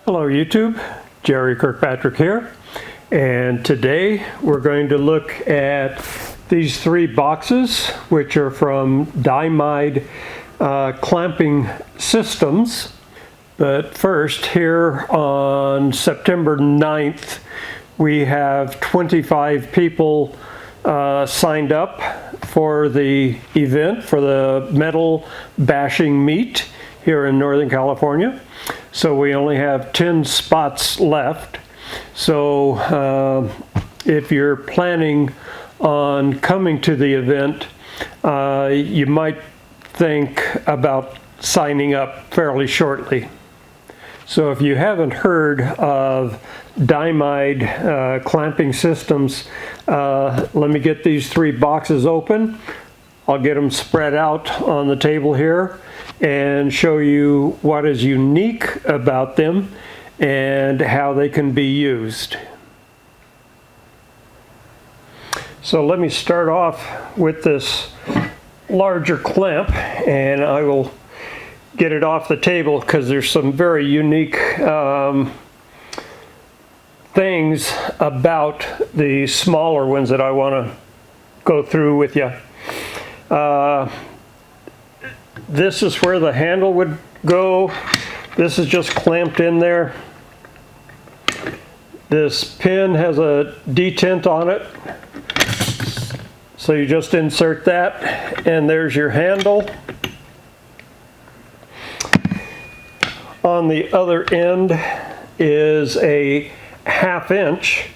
Hello YouTube, Jerry Kirkpatrick here, and today we're going to look at these three boxes which are from Diamide clamping systems. But first, here on September 9th we have 25 people signed up for the event, for the metal bashing meet here in Northern California. So we only have 10 spots left. So if you're planning on coming to the event, you might think about signing up fairly shortly. So if you haven't heard of Diamide clamping systems, let me get these three boxes open. I'll get them spread out on the table here and show you what is unique about them and how they can be used. So let me start off with this larger clamp, and I will get it off the table because there's some very unique things about the smaller ones that I want to go through with you. This is where the handle would go. This is just clamped in there. This pin has a detent on it, so you just insert that, and there's your handle. On the other end is a 1/2 inch,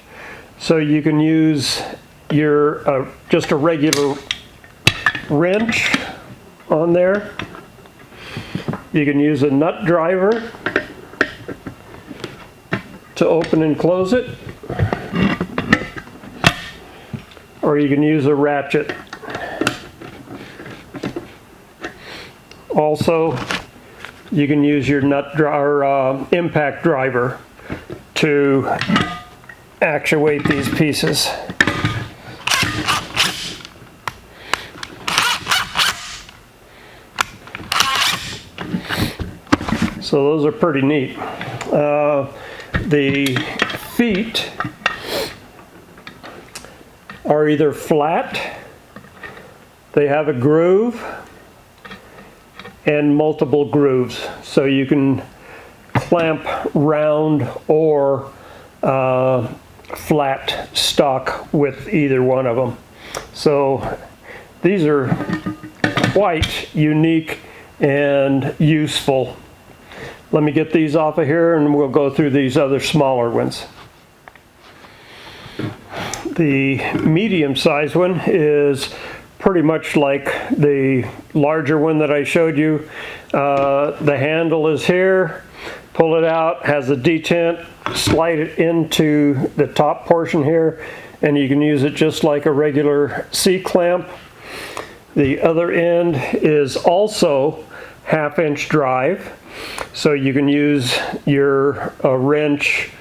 so you can use your just a regular wrench on there. You can use a nut driver to open and close it, or you can use a ratchet. Also, you can use your impact driver to actuate these pieces. So those are pretty neat. The feet are either flat, they have a groove, and multiple grooves. So you can clamp round or flat stock with either one of them. So these are quite unique and useful. Let me get these off of here and we'll go through these other smaller ones. The medium-sized one is pretty much like the larger one that I showed you. The handle is here. Pull it out, has a detent, slide it into the top portion here, and you can use it just like a regular C-clamp. The other end is also 1/2 inch drive. So you can use your wrench,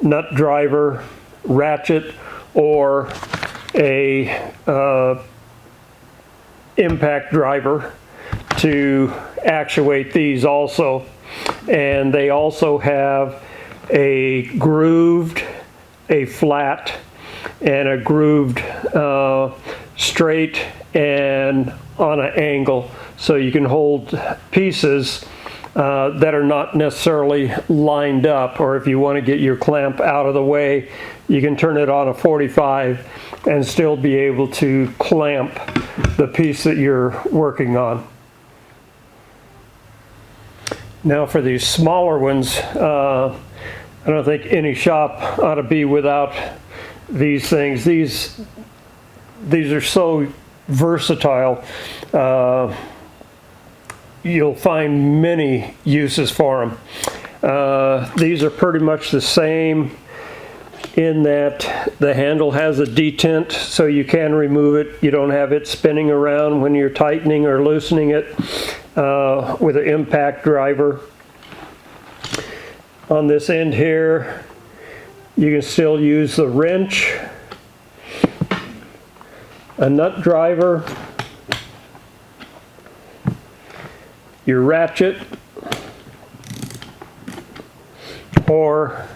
nut driver, ratchet, or a impact driver to actuate these also. And they also have a grooved, a flat, and a grooved straight and on an angle. So you can hold pieces that are not necessarily lined up, or if you want to get your clamp out of the way, you can turn it on a 45 and still be able to clamp the piece that you're working on. Now for these smaller ones, I don't think any shop ought to be without these things. These are so versatile. You'll find many uses for them. These are pretty much the same in that the handle has a detent, so you can remove it. You don't have it spinning around when you're tightening or loosening it with an impact driver. On this end here, you can still use the wrench, a nut driver, your ratchet, or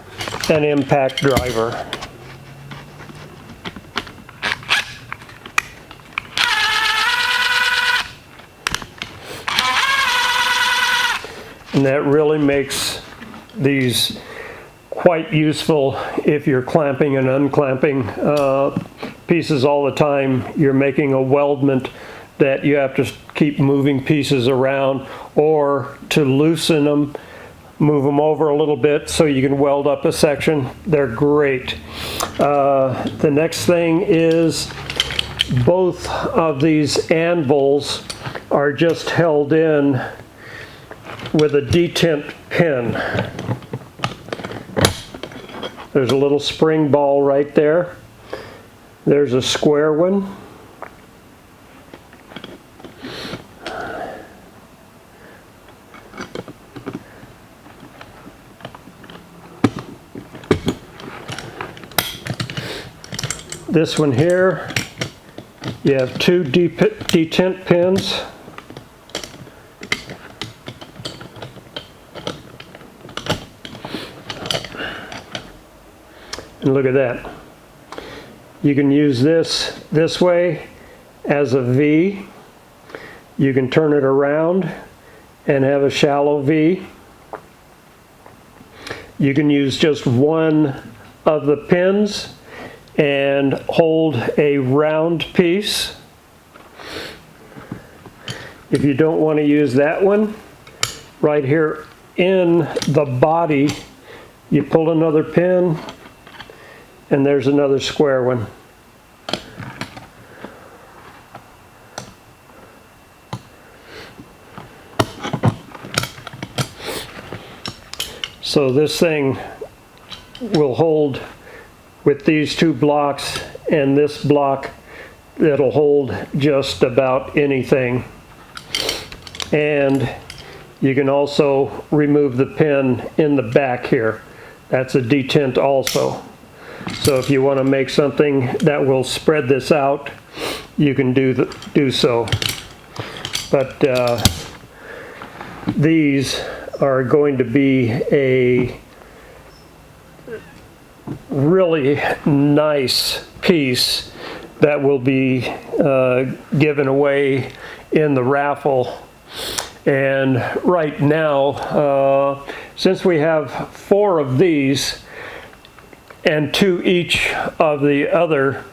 an impact driver. And that really makes these quite useful if you're clamping and unclamping pieces all the time. You're making a weldment that you have to keep moving pieces around, or to loosen them, move them over a little bit so you can weld up a section. They're great. The next thing is both of these anvils are just held in with a detent pin. There's a little spring ball right there. There's a square one. This one here, you have two detent pins. And look at that. You can use this way as a V. You can turn it around and have a shallow V. You can use just one of the pins and hold a round piece. If you don't want to use that one, right here in the body, you pull another pin, and there's another square one. So this thing will hold with these two blocks, and this block that'll hold just about anything. And you can also remove the pin in the back here. That's a detent also. So if you want to make something that will spread this out, you can do so. But these are going to be a really nice piece that will be given away in the raffle. And right now, since we have 4 of these and 2 each of the other,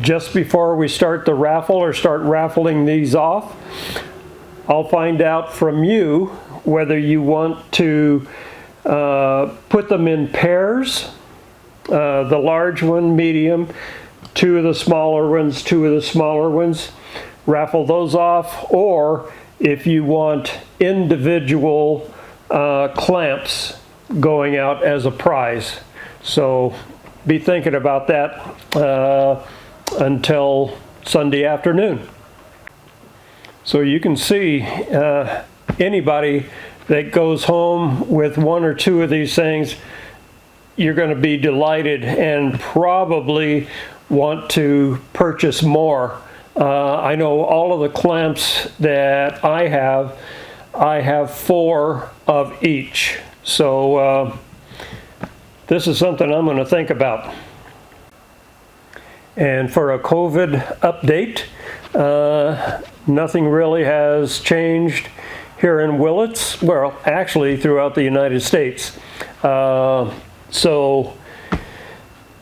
just before we start the raffle or start raffling these off, I'll find out from you whether you want to put them in pairs, the large one, medium, 2 of the smaller ones, 2 of the smaller ones, raffle those off, or if you want individual clamps going out as a prize. So be thinking about that until Sunday afternoon. So you can see anybody that goes home with 1 or 2 of these things, you're going to be delighted and probably want to purchase more. I know all of the clamps that I have 4 of each. So this is something I'm going to think about. And for a COVID update, nothing really has changed here in Willits, well, actually throughout the United States. So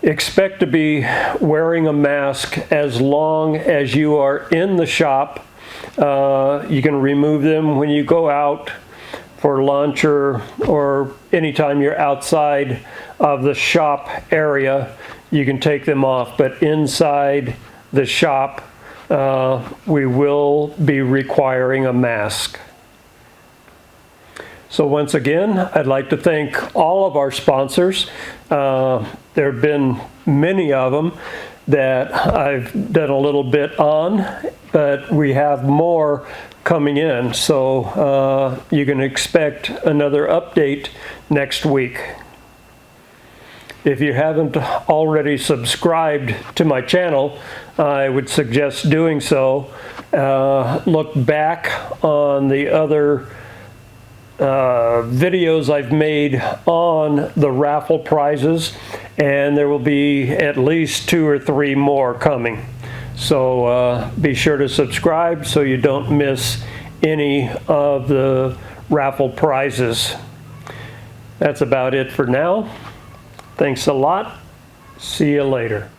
expect to be wearing a mask as long as you are in the shop. You can remove them when you go out for lunch or anytime you're outside of the shop area, you can take them off. But inside the shop, we will be requiring a mask. So once again, I'd like to thank all of our sponsors. There have been many of them that I've done a little bit on, but we have more coming in. So you can expect another update next week. If you haven't already subscribed to my channel, I would suggest doing so. Look back on the other videos I've made on the raffle prizes, and there will be at least 2 or 3 more coming. So be sure to subscribe so you don't miss any of the raffle prizes. That's about it for now. Thanks a lot. See you later.